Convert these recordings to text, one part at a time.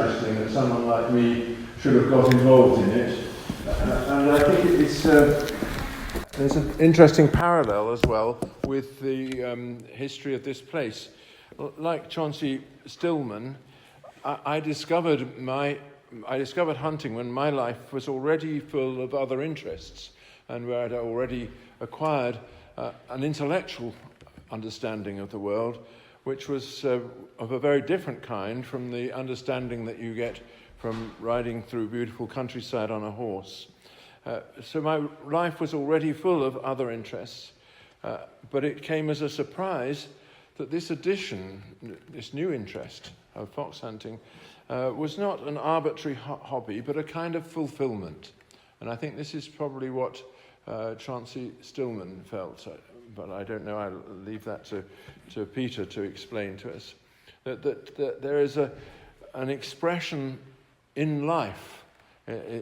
interesting that someone like me should have got involved in it. And I think there's an interesting parallel as well with the history of this place. Like Chauncey Stillman, I discovered hunting when my life was already full of other interests, and where I'd already acquired an intellectual understanding of the world, which was of a very different kind from the understanding that you get from riding through beautiful countryside on a horse. So my life was already full of other interests, but it came as a surprise that this addition, this new interest of fox hunting, was not an arbitrary hobby, but a kind of fulfillment. And I think this is probably what Chauncey Stillman felt, but I don't know, I'll leave that to Peter to explain to us. That there is an expression in life,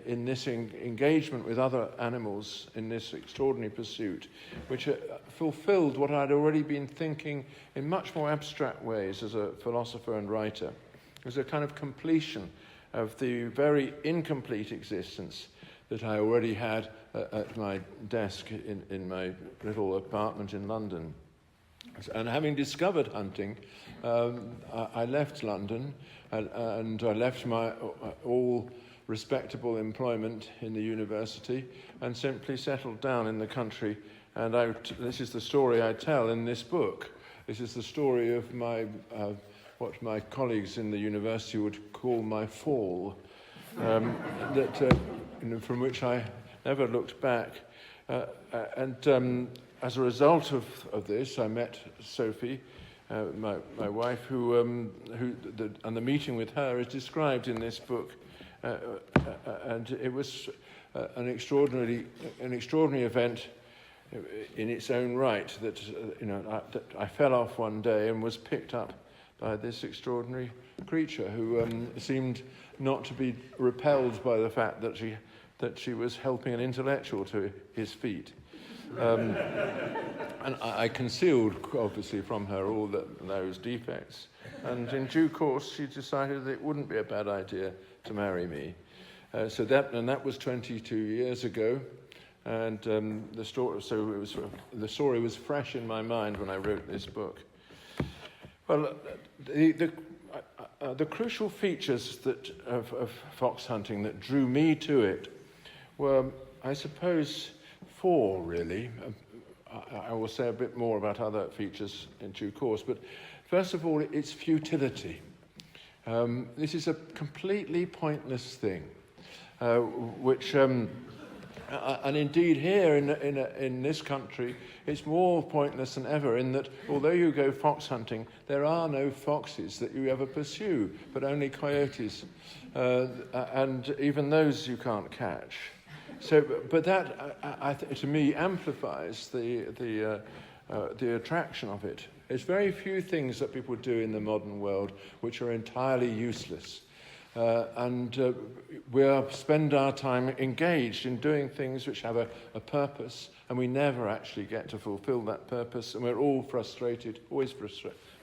in this engagement with other animals, in this extraordinary pursuit, which fulfilled what I'd already been thinking in much more abstract ways as a philosopher and writer. It was a kind of completion of the very incomplete existence that I already had at my desk in my little apartment in London. And having discovered hunting, I left London and I left my all respectable employment in the university and simply settled down in the country. And this is the story I tell in this book. This is the story of my what my colleagues in the university would call my fall, from which I never looked back. And as a result of this, I met Sophie, my wife, and the meeting with her is described in this book. And it was an extraordinary event in its own right. That I fell off one day and was picked up by this extraordinary creature who seemed not to be repelled by the fact that she was helping an intellectual to his feet. And I concealed, obviously, from her all those defects. And in due course, she decided that it wouldn't be a bad idea to marry me. So that was 22 years ago. And the story was fresh in my mind when I wrote this book. Well, the crucial features of fox hunting that drew me to it were, I suppose, four, really. I will say a bit more about other features in due course, but first of all, it's futility. This is a completely pointless thing, which, and indeed here in this country, it's more pointless than ever in that although you go fox hunting, there are no foxes that you ever pursue, but only coyotes, and even those you can't catch. So, but that, to me, amplifies the attraction of it. There's very few things that people do in the modern world which are entirely useless. And we spend our time engaged in doing things which have a purpose, and we never actually get to fulfill that purpose, and we're all frustrated, always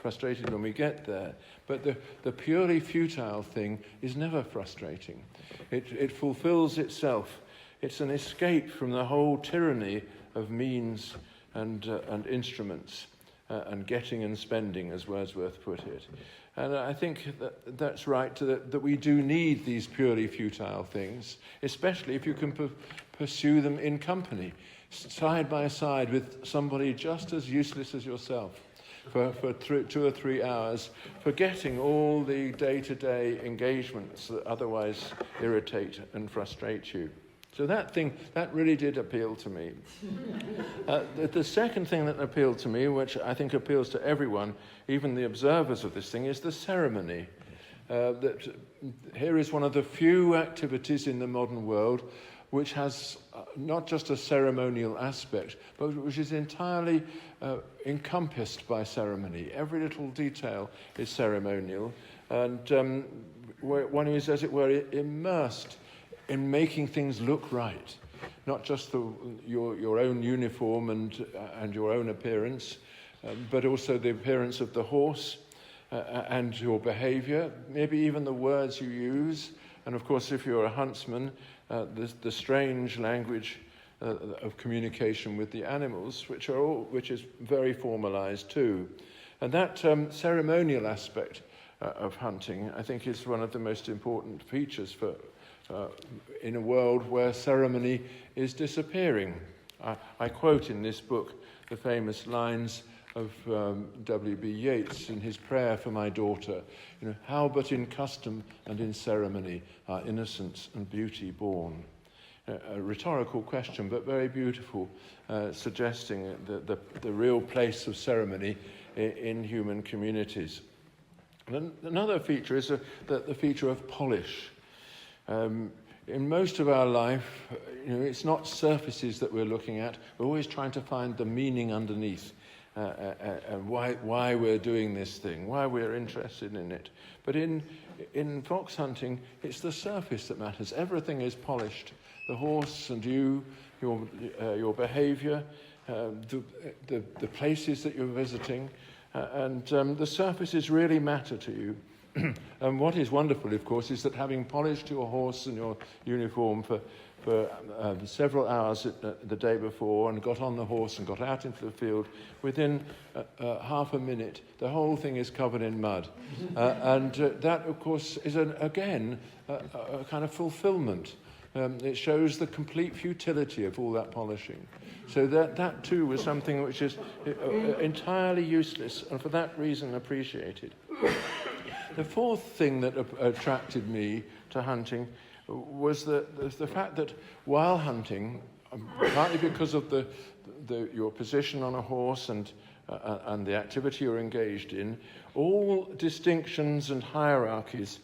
frustrated when we get there. But the purely futile thing is never frustrating. It fulfills itself. It's an escape from the whole tyranny of means and instruments and getting and spending, as Wordsworth put it. And I think that's right, that we do need these purely futile things, especially if you can pursue them in company, side by side with somebody just as useless as yourself, for 2 or 3 hours, forgetting all the day-to-day engagements that otherwise irritate and frustrate you. So that really did appeal to me. The second thing that appealed to me, which I think appeals to everyone, even the observers of this thing, is the ceremony. That here is one of the few activities in the modern world which has not just a ceremonial aspect, but which is entirely encompassed by ceremony. Every little detail is ceremonial, and one is, as it were, immersed in making things look right, not just your own uniform and your own appearance, but also the appearance of the horse, and your behavior, maybe even the words you use, and of course if you're a huntsman, the strange language of communication with the animals, which is very formalized too. And that ceremonial aspect of hunting, I think, is one of the most important features in a world where ceremony is disappearing. I quote in this book the famous lines of W.B. Yeats in his prayer for my daughter, how but in custom and in ceremony are innocence and beauty born. A rhetorical question, but very beautiful, suggesting the real place of ceremony in human communities. And another feature is the feature of polish. In most of our life, it's not surfaces that we're looking at. We're always trying to find the meaning underneath, and why we're doing this thing, why we're interested in it. But in fox hunting, it's the surface that matters. Everything is polished. The horse and you, your behaviour, the places that you're visiting, and the surfaces really matter to you. And what is wonderful, of course, is that having polished your horse and your uniform for several hours the day before, and got on the horse and got out into the field, within half a minute, the whole thing is covered in mud. And that, of course, is, again, a kind of fulfillment. It shows the complete futility of all that polishing. So that too was something which is entirely useless, and for that reason appreciated. The fourth thing that attracted me to hunting was the fact that while hunting, partly because of your position on a horse and the activity you're engaged in, all distinctions and hierarchies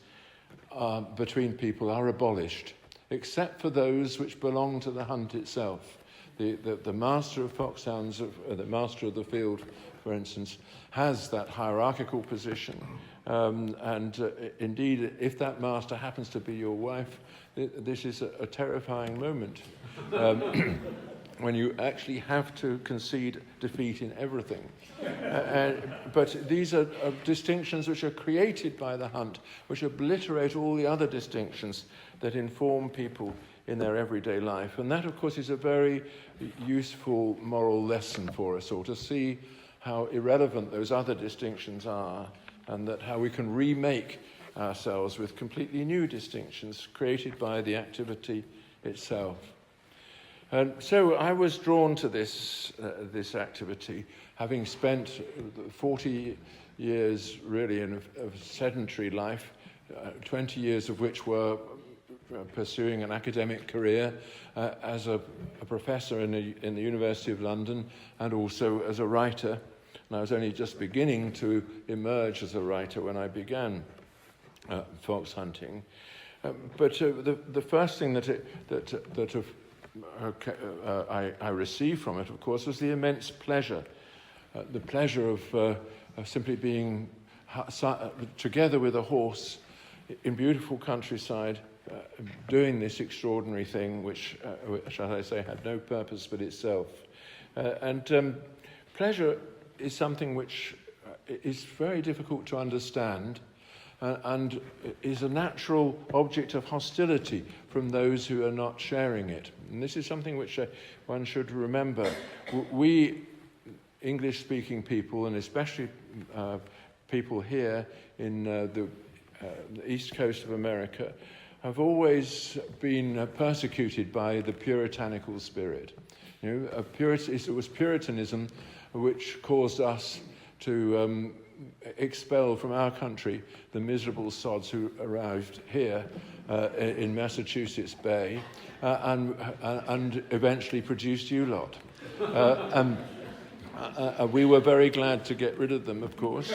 between people are abolished, except for those which belong to the hunt itself. The master of foxhounds, the master of the field, for instance, has that hierarchical position. Indeed, if that master happens to be your wife, this is a terrifying moment when you actually have to concede defeat in everything. But these are distinctions which are created by the hunt, which obliterate all the other distinctions that inform people in their everyday life. And that, of course, is a very useful moral lesson for us all, to see how irrelevant those other distinctions are, and that how we can remake ourselves with completely new distinctions created by the activity itself. And so I was drawn to this activity, having spent 40 years really of sedentary life, 20 years of which were pursuing an academic career as a professor in the University of London, and also as a writer. And I was only just beginning to emerge as a writer when I began fox hunting. But the first thing that I received from it, of course, was the immense pleasure. The pleasure of simply being together with a horse in beautiful countryside, doing this extraordinary thing, which, as I say, had no purpose but itself. Pleasure is something which is very difficult to understand, and is a natural object of hostility from those who are not sharing it. And this is something which one should remember. We English-speaking people, and especially people here in the east coast of America, have always been persecuted by the puritanical spirit. It was Puritanism which caused us to expel from our country the miserable sods who arrived here in Massachusetts Bay and eventually produced you lot. We were very glad to get rid of them, of course.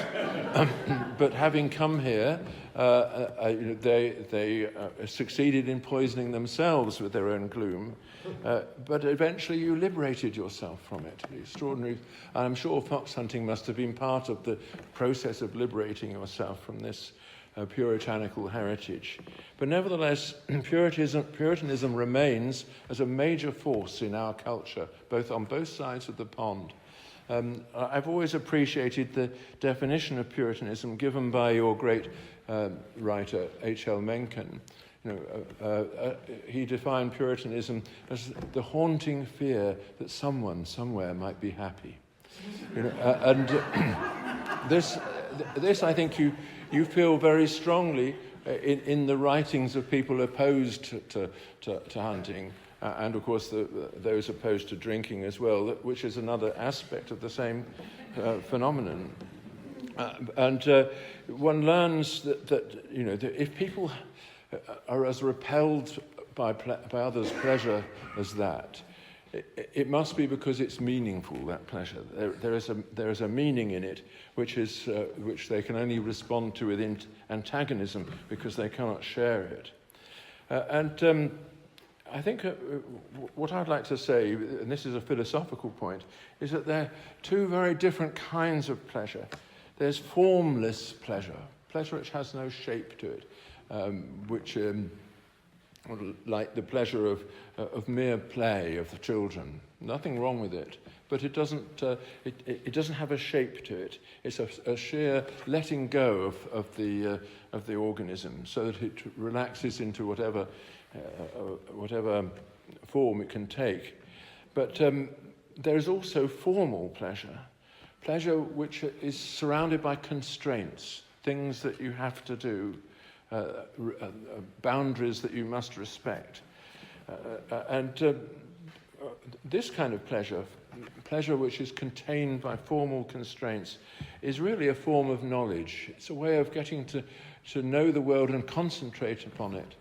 But having come here, they succeeded in poisoning themselves with their own gloom. But eventually you liberated yourself from it. Extraordinary. I'm sure fox hunting must have been part of the process of liberating yourself from this puritanical heritage. But nevertheless, Puritanism remains as a major force in our culture, on both sides of the pond. I've always appreciated the definition of Puritanism given by your great writer, H.L. Mencken. He defined Puritanism as the haunting fear that someone somewhere might be happy. And this I think you feel very strongly in the writings of people opposed to hunting, and of course those opposed to drinking as well, which is another aspect of the same phenomenon. And one learns that if people are as repelled by others' pleasure as that, it must be because it's meaningful, that pleasure. There is a meaning in it which they can only respond to with antagonism because they cannot share it. I think what I'd like to say, and this is a philosophical point, is that there are two very different kinds of pleasure. There's formless pleasure which has no shape to it, which like the pleasure of mere play of the children. Nothing wrong with it, but it doesn't have a shape to it. It's a sheer letting go of the organism, so that it relaxes into whatever form it can take. But there is also formal pleasure which is surrounded by constraints, things that you have to do, boundaries that you must respect. This kind of pleasure which is contained by formal constraints, is really a form of knowledge. It's a way of getting to know the world and concentrate upon it,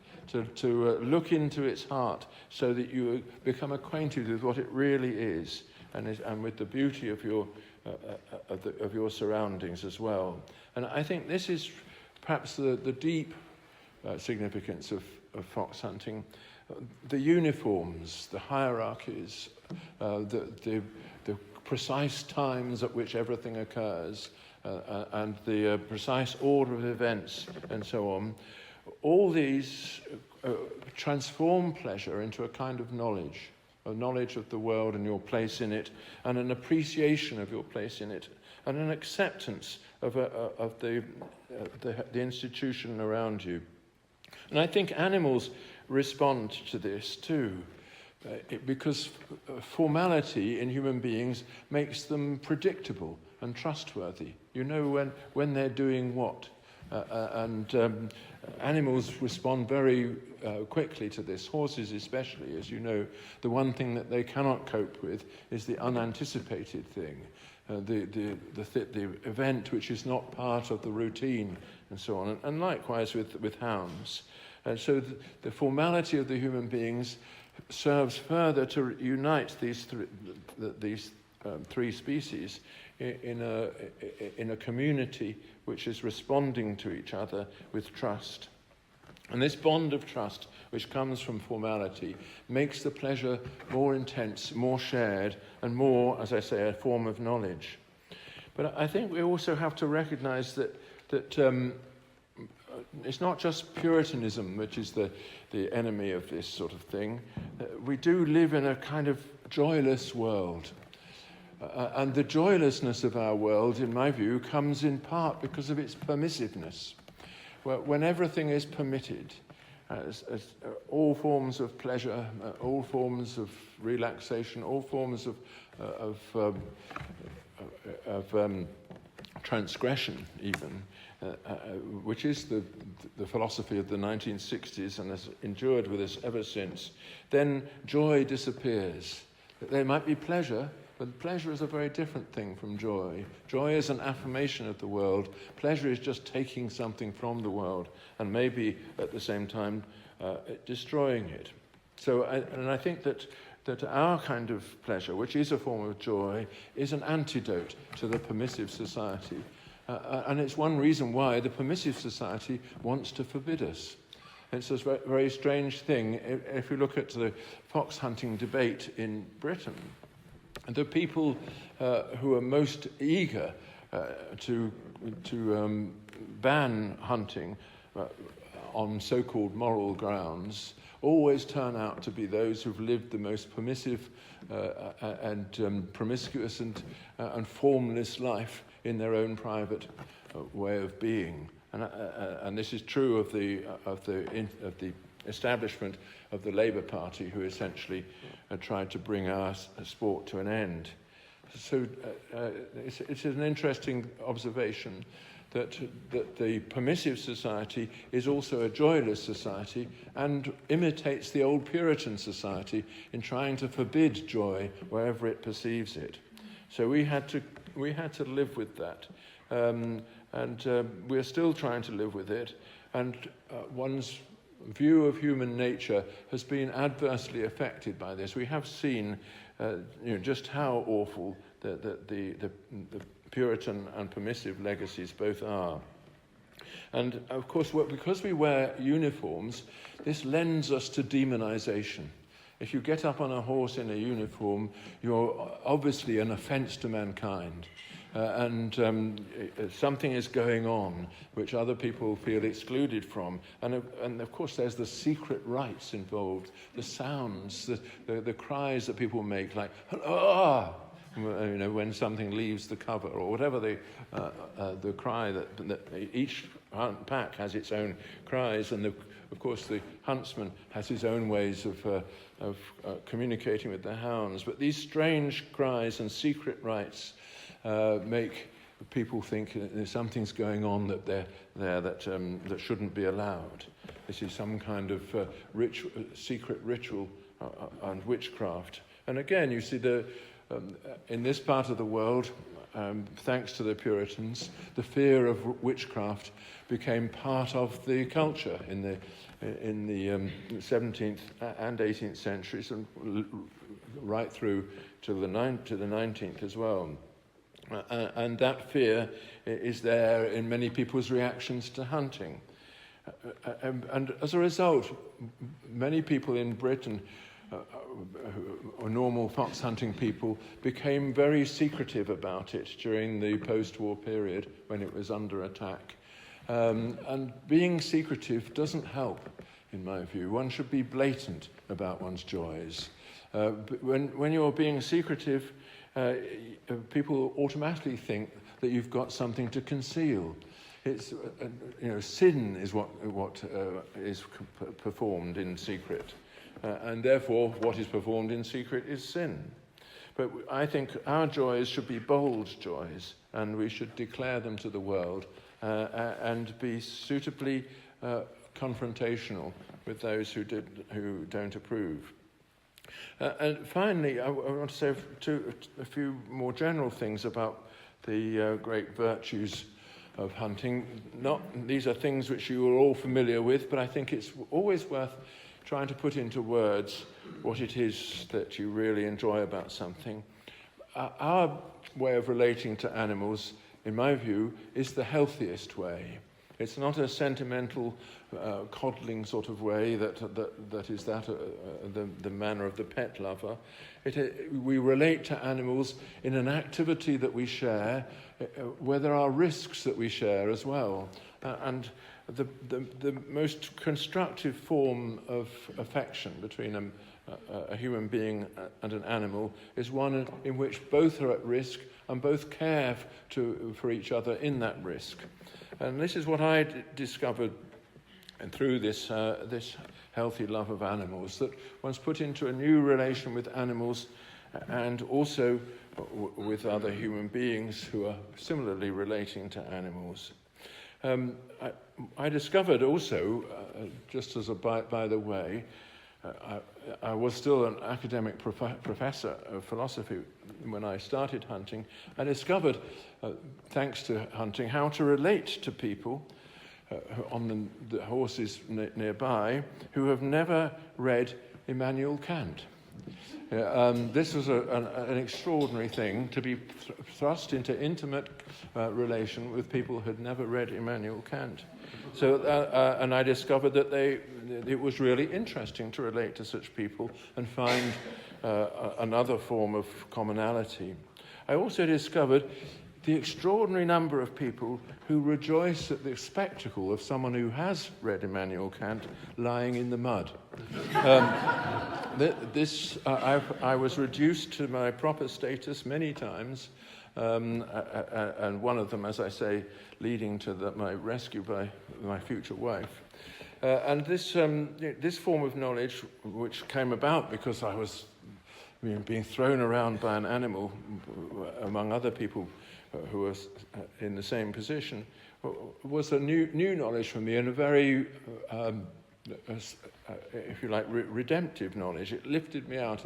to look into its heart so that you become acquainted with what it really is, and with the beauty of your surroundings as well. And I think this is perhaps the deep significance of fox hunting. The uniforms, the hierarchies, the precise times at which everything occurs, and the precise order of events, and so on. All these transform pleasure into a kind of knowledge, a knowledge of the world and your place in it, and an appreciation of your place in it, and an acceptance of the institution around you. And I think animals respond to this too, because formality in human beings makes them predictable and trustworthy. You know when they're doing what. And animals respond very quickly to this. Horses especially, as you know, the one thing that they cannot cope with is the unanticipated thing, the event which is not part of the routine, and so on. And likewise with hounds. And so the formality of the human beings serves further to unite these three species in a community which is responding to each other with trust. And this bond of trust, which comes from formality, makes the pleasure more intense, more shared, and more, as I say, a form of knowledge. But I think we also have to recognize that it's not just Puritanism which is the enemy of this sort of thing. We do live in a kind of joyless world. And the joylessness of our world, in my view, comes in part because of its permissiveness. When everything is permitted, as all forms of pleasure, all forms of relaxation, all forms of transgression even, which is the philosophy of the 1960s and has endured with us ever since, then joy disappears. There might be pleasure, but pleasure is a very different thing from joy. Joy is an affirmation of the world. Pleasure is just taking something from the world and maybe at the same time destroying it. So I think that our kind of pleasure, which is a form of joy, is an antidote to the permissive society. And it's one reason why the permissive society wants to forbid us. It's a very strange thing. If you look at the fox hunting debate in Britain, the people who are most eager to ban hunting on so-called moral grounds always turn out to be those who've lived the most permissive and promiscuous and formless life in their own private way of being. And this is true of the establishment of the Labour Party, who essentially tried to bring our sport to an end. So it's an interesting observation that the permissive society is also a joyless society and imitates the old Puritan society in trying to forbid joy wherever it perceives it. So we had to live with that, and we're still trying to live with it. And one's view of human nature has been adversely affected by this. We have seen, just how awful the Puritan and permissive legacies both are. And of course, because we wear uniforms, this lends us to demonization. If you get up on a horse in a uniform, you're obviously an offense to mankind. And something is going on which other people feel excluded from. And of course, there's the secret rites involved, the sounds, the cries that people make, like, ah! When something leaves the cover, or whatever the cry that each pack has its own cries, and of course the huntsman has his own ways of communicating with the hounds. But these strange cries and secret rites make people think something's going on that shouldn't be allowed. This is some kind of secret ritual and witchcraft. And again, you see in this part of the world, thanks to the Puritans, the fear of witchcraft became part of the culture in the 17th and 18th centuries, and right through to the 19th as well. And that fear is there in many people's reactions to hunting. And as a result, many people in Britain, normal fox hunting people, became very secretive about it during the post-war period when it was under attack. And being secretive doesn't help, in my view. One should be blatant about one's joys. When you're being secretive, people automatically think that you've got something to conceal. It's sin is what is performed in secret, and therefore what is performed in secret is sin. But I think our joys should be bold joys, and we should declare them to the world and be suitably confrontational with those who don't approve. And finally, I want to say a few more general things about the great virtues of hunting. These are things which you are all familiar with, but I think it's always worth trying to put into words what it is that you really enjoy about something. Our way of relating to animals, in my view, is the healthiest way. It's not a sentimental, coddling sort of way that is the manner of the pet lover. We relate to animals in an activity that we share, where there are risks that we share as well. And the most constructive form of affection between a human being and an animal is one in which both are at risk and both care for each other in that risk. And this is what I discovered through this healthy love of animals, that one's put into a new relation with animals and also with other human beings who are similarly relating to animals. I discovered also, just as a by the way, I was still an academic professor of philosophy when I started hunting. I discovered, thanks to hunting, how to relate to people on the horses nearby who have never read Immanuel Kant. This was an extraordinary thing, to be thrust into intimate relation with people who had never read Immanuel Kant. So, and I discovered that it was really interesting to relate to such people and find another form of commonality. I also discovered the extraordinary number of people who rejoice at the spectacle of someone who has read Immanuel Kant lying in the mud. I was reduced to my proper status many times, and one of them, as I say, leading to my rescue by my future wife. And this form of knowledge, which came about because I was being thrown around by an animal among other people who were in the same position, was a new knowledge for me, and a very, if you like, redemptive knowledge. It lifted me out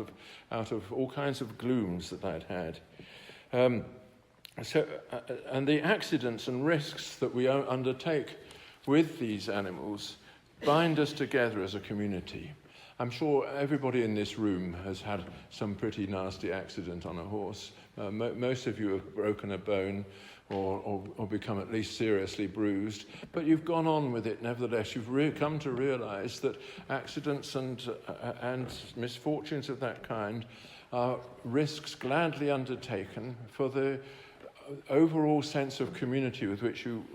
of all kinds of glooms that I'd had. And the accidents and risks that we undertake with these animals bind us together as a community. I'm sure everybody in this room has had some pretty nasty accident on a horse. Most of you have broken a bone or become at least seriously bruised, but you've gone on with it nevertheless. You've come to realize that accidents and misfortunes of that kind are risks gladly undertaken for the overall sense of community with which you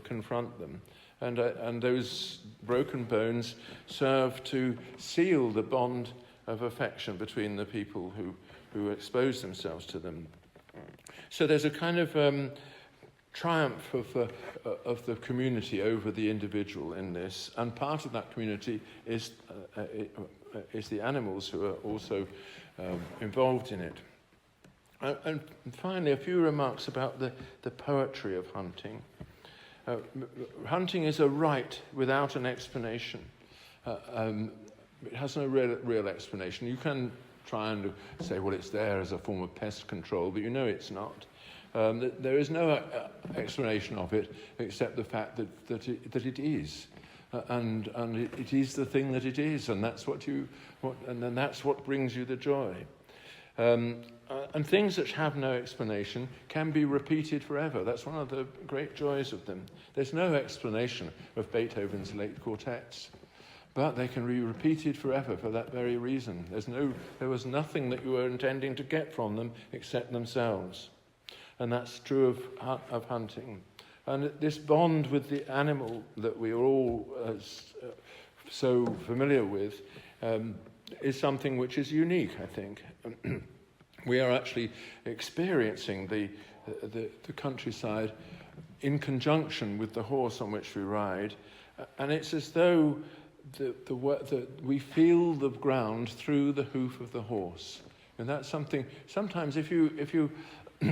confront them. And those broken bones serve to seal the bond of affection between the people who expose themselves to them. So there's a kind of triumph of the community over the individual in this, and part of that community is the animals who are also involved in it. And finally, a few remarks about the poetry of hunting. Hunting is a rite without an explanation. It has no real explanation. You can try and say, well, it's there as a form of pest control, but you know it's not. There is no explanation of it except the fact that it is, and it is the thing that it is, and that's that's what brings you the joy. And things that have no explanation can be repeated forever. That's one of the great joys of them. There's no explanation of Beethoven's late quartets, but they can be repeated forever for that very reason. There was nothing that you were intending to get from them except themselves. And that's true of hunting. And this bond with the animal that we are all so familiar with is something which is unique, I think. We are actually experiencing the countryside in conjunction with the horse on which we ride, and it's as though we feel the ground through the hoof of the horse. And that's something. Sometimes, if you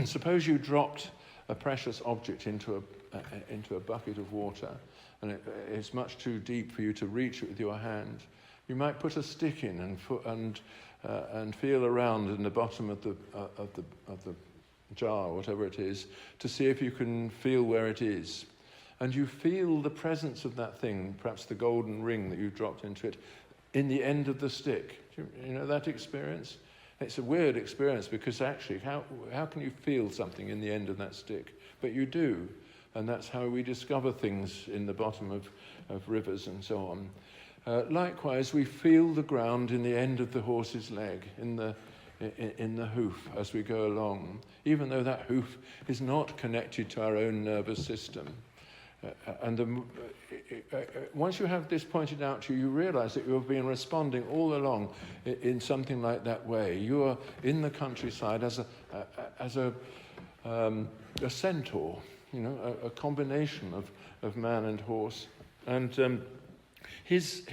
suppose you dropped a precious object into a bucket of water, and it's much too deep for you to reach it with your hand, you might put a stick in and feel around in the bottom of the jar, whatever it is, to see if you can feel where it is. And you feel the presence of that thing, perhaps the golden ring that you dropped into it, in the end of the stick. You know that experience? It's a weird experience, because actually, how can you feel something in the end of that stick? But you do, and that's how we discover things in the bottom of rivers and so on. Likewise, we feel the ground in the end of the horse's leg, in the hoof as we go along, even though that hoof is not connected to our own nervous system. Once you have this pointed out to you, you realize that you have been responding all along in something like that way. You are in the countryside as a centaur, a combination of man and horse, and his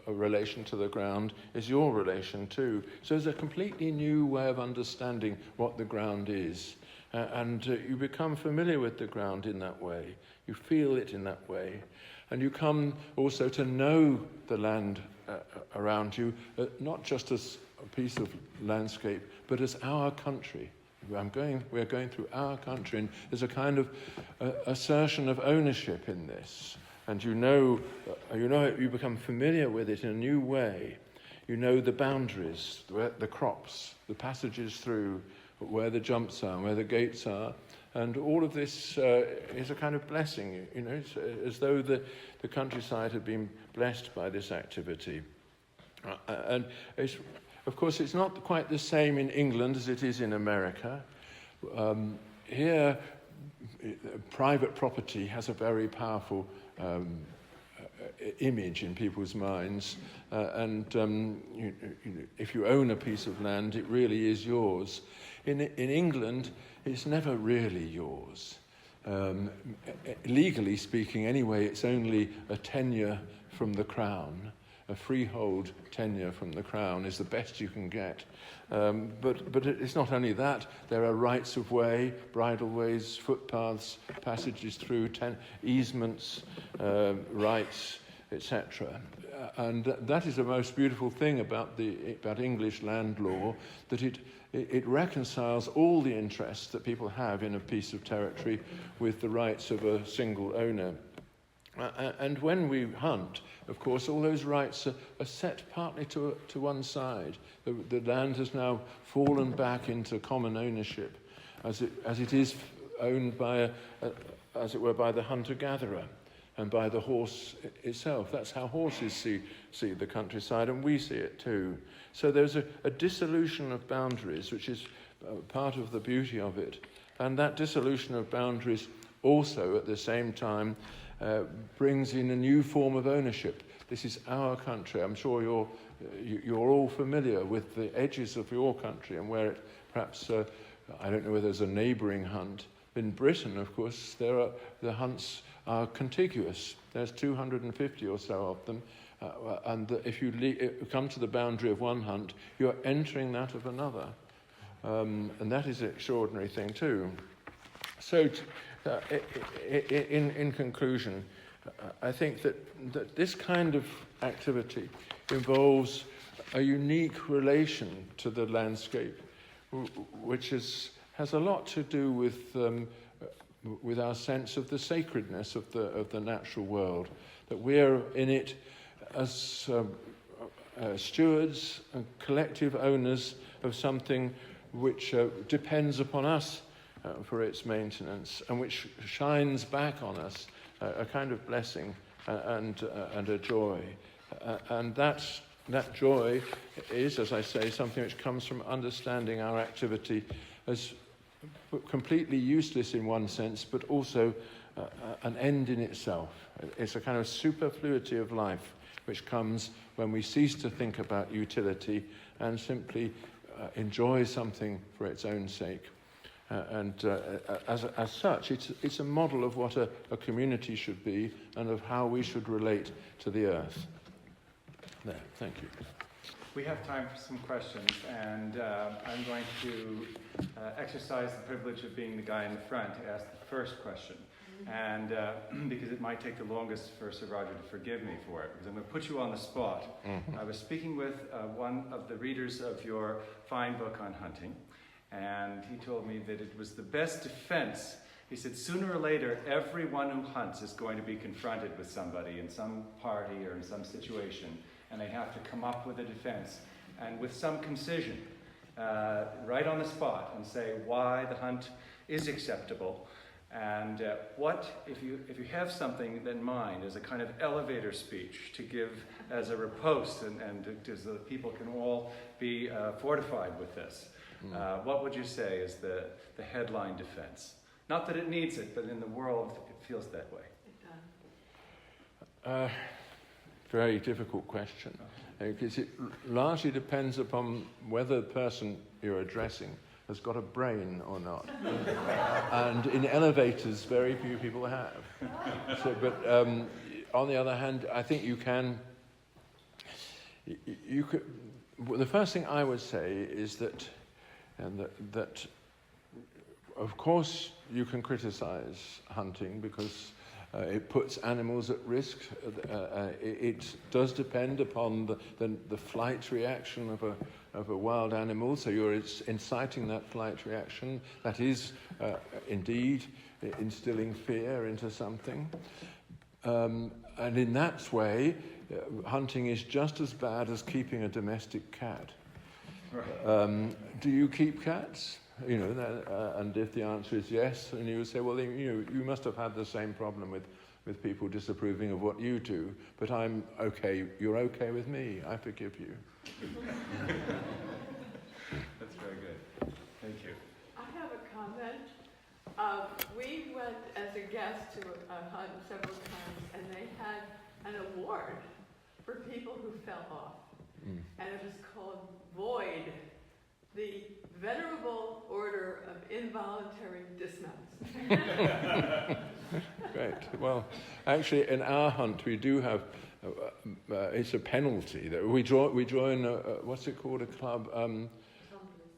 relation to the ground is your relation too. So there's a completely new way of understanding what the ground is. And you become familiar with the ground in that way. You feel it in that way. And you come also to know the land around you, not just as a piece of landscape, but as our country. We're going through our country, and there's a kind of assertion of ownership in this. And you become familiar with it in a new way. You know the boundaries, the crops, the passages through, where the jumps are, where the gates are, and all of this is a kind of blessing. It's as though the countryside had been blessed by this activity. And of course, it's not quite the same in England as it is in America. here, private property has a very powerful image in people's minds, if you own a piece of land, it really is yours. In England, it's never really yours. Legally speaking, anyway, it's only a tenure from the Crown. A freehold tenure from the Crown is the best you can get. But it's not only that. There are rights of way, bridleways, footpaths, passages through, easements, rights, etc. And that is the most beautiful thing about English land law, that it reconciles all the interests that people have in a piece of territory with the rights of a single owner. And when we hunt, of course, all those rights are set partly to one side. The land has now fallen back into common ownership, as it is owned by, as it were, by the hunter-gatherer and by the horse itself. That's how horses see the countryside, and we see it too. So there's a dissolution of boundaries, which is part of the beauty of it. And that dissolution of boundaries also, at the same time, brings in a new form of ownership. This is our country. I'm sure you're all familiar with the edges of your country and where it perhaps, I don't know whether there's a neighbouring hunt. In Britain, of course, the hunts are contiguous. There's 250 or so of them. And if you come to the boundary of one hunt, you're entering that of another. And that is an extraordinary thing too. So, in conclusion, I think that this kind of activity involves a unique relation to the landscape, which has a lot to do with our sense of the sacredness of the natural world, that we're in it as stewards and collective owners of something which depends upon us for its maintenance, and which shines back on us a kind of blessing and a joy. And that joy is, as I say, something which comes from understanding our activity as completely useless in one sense, but also an end in itself. It's a kind of superfluity of life which comes when we cease to think about utility and simply enjoy something for its own sake. As such, it's a model of what a community should be and of how we should relate to the earth. There, thank you. We have time for some questions, and I'm going to exercise the privilege of being the guy in the front to ask the first question. And because it might take the longest for Sir Roger to forgive me for it, because I'm going to put you on the spot. Mm-hmm. I was speaking with one of the readers of your fine book on hunting, and he told me that it was the best defense. He said, sooner or later, everyone who hunts is going to be confronted with somebody in some party or in some situation, and they have to come up with a defense, and with some concision, right on the spot, and say why the hunt is acceptable. And what, if you have something in mind as a kind of elevator speech to give as a riposte, and so that people can all be fortified with this, what would you say is the headline defense? Not that it needs it, but in the world it feels that way. Very difficult question, because it largely depends upon whether the person you're addressing has got a brain or not. And in elevators, very few people have. So, but on the other hand, I think you could. Well, the first thing I would say is that of course you can criticize hunting because it puts animals at risk. It does depend upon the flight reaction of a wild animal, so you're inciting that flight reaction. That is indeed instilling fear into something. And in that way, hunting is just as bad as keeping a domestic cat. Right. Do you keep cats? And if the answer is yes, then you would say, well, you must have had the same problem with people disapproving of what you do, but I'm okay, you're okay with me, I forgive you. That's very good. Thank you. I have a comment. We went as a guest to a hunt several times, and they had an award for people who fell off. And it was called Void, the Venerable Order of Involuntary Dismounts. Great. Well, actually, in our hunt, we do have, it's a penalty that we join what's it called, a club?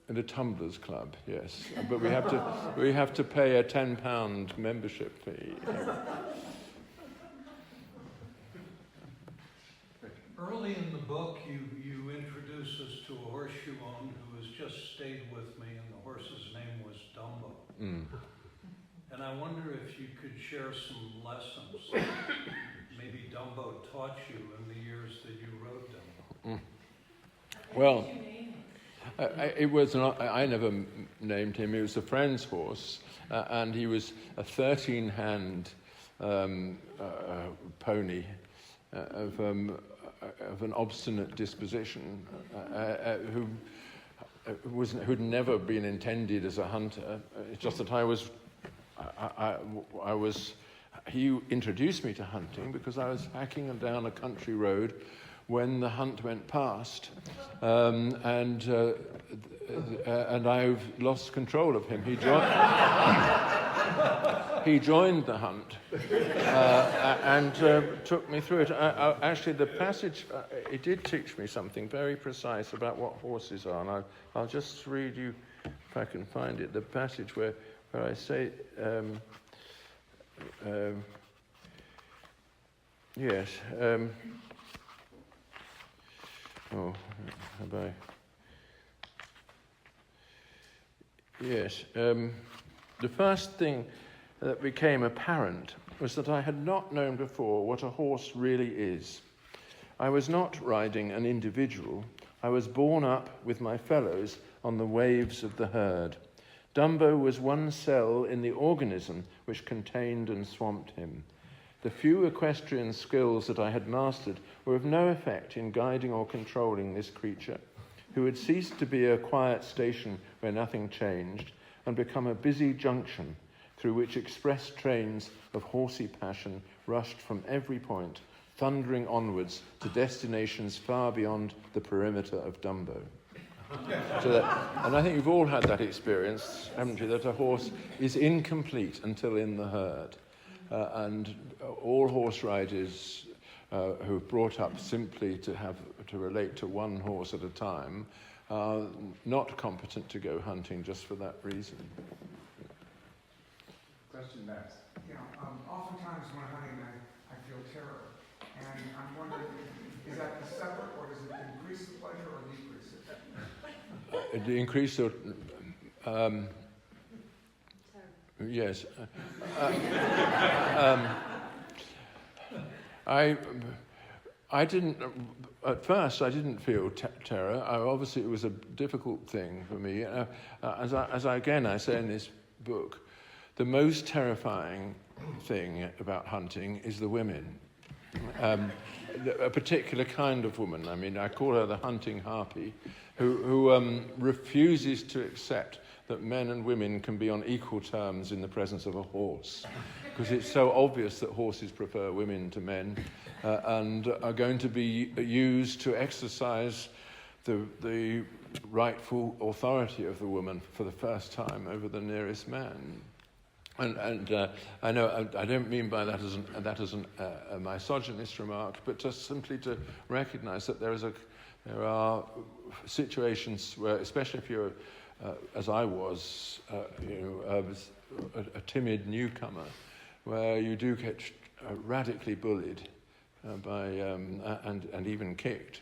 The Tumblers Club, yes. But we have to pay a £10 membership fee. Early in the book, you introduce us to a horse you owned who has just stayed with me, and the horse's name was Dumbo. And I wonder if you could share some lessons maybe Dumbo taught you in the years that you rode Dumbo. Well, it was not. I never named him. He was a friend's horse, and he was a 13-hand pony of an obstinate disposition, who'd never been intended as a hunter. It's just that he introduced me to hunting because I was hacking down a country road when the hunt went past, and I've lost control of him. He joined the hunt and took me through it. Actually, the passage, it did teach me something very precise about what horses are, and I'll just read you, if I can find it, the passage where I say, yes, have I? Yes. The first thing that became apparent was that I had not known before what a horse really is. I was not riding an individual. I was borne up with my fellows on the waves of the herd. Dumbo was one cell in the organism which contained and swamped him. The few equestrian skills that I had mastered were of no effect in guiding or controlling this creature, who had ceased to be a quiet station where nothing changed and become a busy junction through which express trains of horsey passion rushed from every point, thundering onwards to destinations far beyond the perimeter of Dumbo. And I think you've all had that experience, haven't you, that a horse is incomplete until in the herd. And all horse riders who are brought up simply to relate to one horse at a time are not competent to go hunting just for that reason. Question next. Yeah, oftentimes when hunting, I feel terror. And I'm wondering, is that separate, or does it increase the pleasure or decrease it? The increase of... yes. I didn't... At first, I didn't feel terror. Obviously, it was a difficult thing for me. As I say in this book, the most terrifying thing about hunting is the women. A particular kind of woman. I mean, I call her the hunting harpy, who refuses to accept that men and women can be on equal terms in the presence of a horse, because it's so obvious that horses prefer women to men and are going to be used to exercise the rightful authority of the woman for the first time over the nearest man. And I know I don't mean by that as a misogynist remark, but just simply to recognise that there are situations where, especially if you're, as I was, a timid newcomer, where you do get radically bullied by and even kicked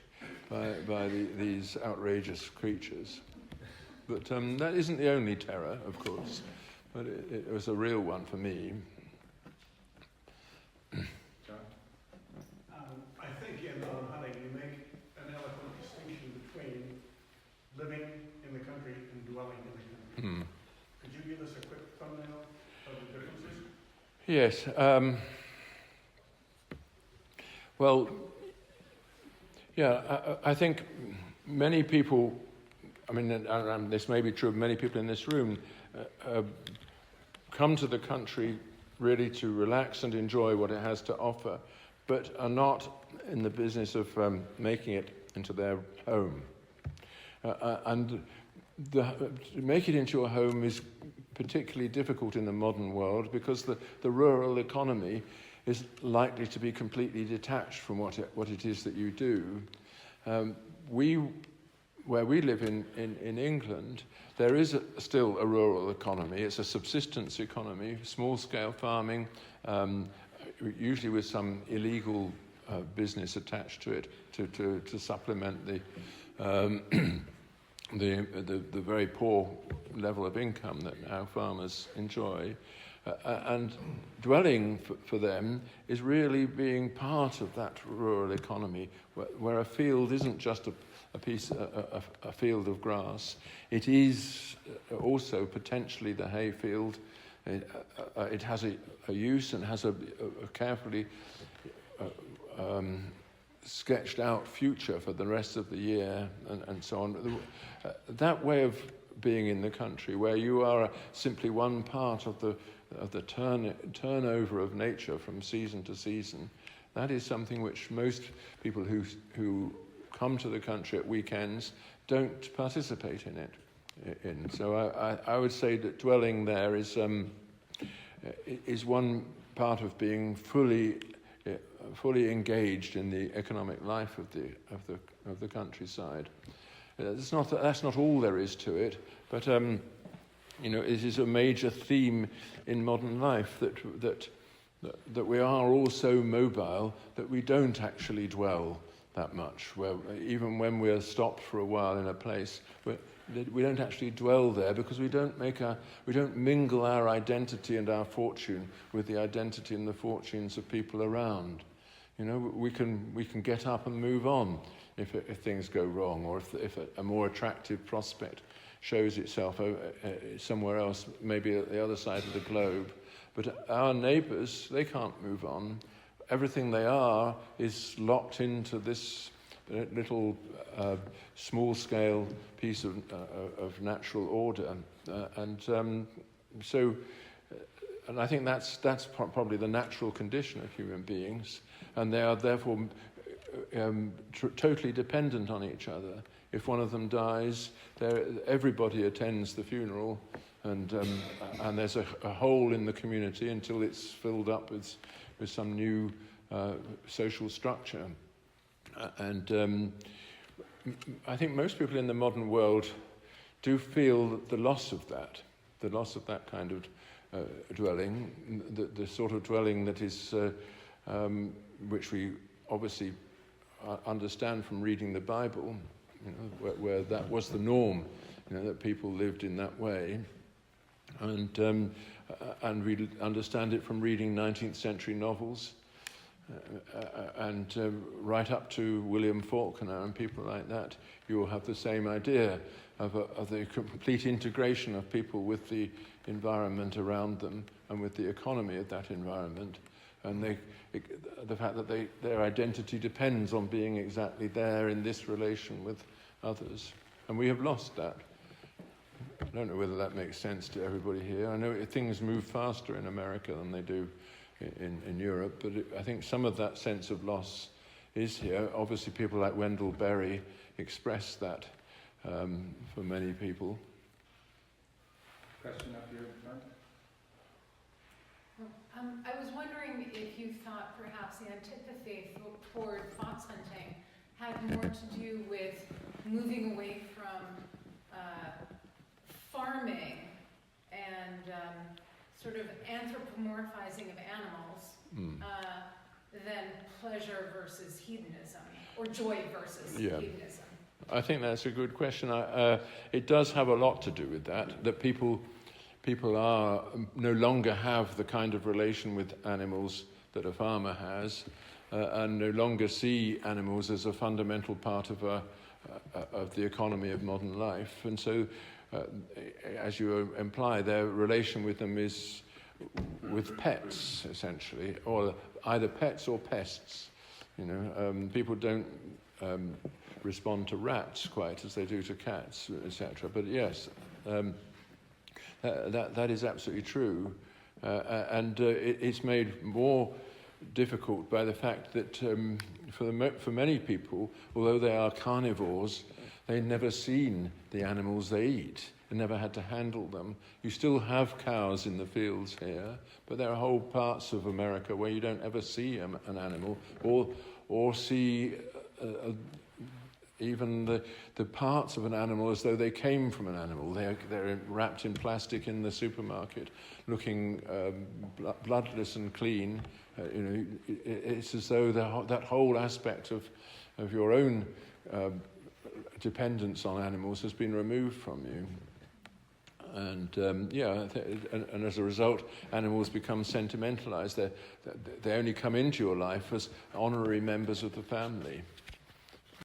by these outrageous creatures. But that isn't the only terror, of course. But it was a real one for me. John? I think in hunting you make an eloquent distinction between living in the country and dwelling in the country. Could you give us a quick thumbnail of the differences? Yes. Well, yeah, I think many people, I mean, and this may be true of many people in this room, come to the country really to relax and enjoy what it has to offer, but are not in the business of making it into their home. And to make it into a home is particularly difficult in the modern world because the rural economy is likely to be completely detached from what it is that you do. Where we live in England, there is still a rural economy. It's a subsistence economy, small-scale farming, usually with some illegal business attached to it to supplement the very poor level of income that our farmers enjoy. And dwelling for them is really being part of that rural economy, where a field isn't just a field of grass. It is also potentially the hay field. It has a use and has a carefully sketched out future for the rest of the year and so on. That way of being in the country, where you are simply one part of the turnover of nature from season to season, that is something which most people who come to the country at weekends don't participate in it. So I would say that dwelling there is one part of being fully engaged in the economic life of the countryside. That's not all there is to it, but it is a major theme in modern life that we are all so mobile that we don't actually dwell that much. Where even when we're stopped for a while in a place, we don't actually dwell there because we don't mingle our identity and our fortune with the identity and the fortunes of people around. We can get up and move on if things go wrong, or if a more attractive prospect shows itself somewhere else, maybe at the other side of the globe. But our neighbours, they can't move on. Everything they are is locked into this little small-scale piece of natural order, and I think that's probably the natural condition of human beings, and they are therefore totally dependent on each other. If one of them dies, everybody attends the funeral, and there's a hole in the community until it's filled up with some new social structure. And I think most people in the modern world do feel the loss of that kind of dwelling, the sort of dwelling that is, which we obviously understand from reading the Bible, where that was the norm, that people lived in that way, and we understand it from reading 19th century novels, and right up to William Faulkner and people like that. You will have the same idea of the complete integration of people with the environment around them and with the economy of that environment, and the fact that their identity depends on being exactly there in this relation with others. And we have lost that. I don't know whether that makes sense to everybody here. I know things move faster in America than they do in Europe, but I think some of that sense of loss is here. Obviously, people like Wendell Berry express that for many people. Question up here in front. I was wondering if you thought perhaps the antipathy toward fox hunting had more to do with moving away from farming and sort of anthropomorphizing of animals than pleasure versus hedonism, or joy versus hedonism. I think that's a good question. It does have a lot to do with that people are no longer have the kind of relation with animals that a farmer has, and no longer see animals as a fundamental part of the economy of modern life. And so, as you imply, their relation with them is with pets, essentially, or either pets or pests. People don't respond to rats quite as they do to cats, etc. But yes, That is absolutely true. And it's made more difficult by the fact that for many people, although they are carnivores, they've never seen the animals they eat and never had to handle them. You still have cows in the fields here, but there are whole parts of America where you don't ever see an animal or see even the parts of an animal as though they came from an animal. They're wrapped in plastic in the supermarket, looking bloodless and clean. It's as though that whole aspect of your own dependence on animals has been removed from you. And and as a result, animals become sentimentalized. They only come into your life as honorary members of the family.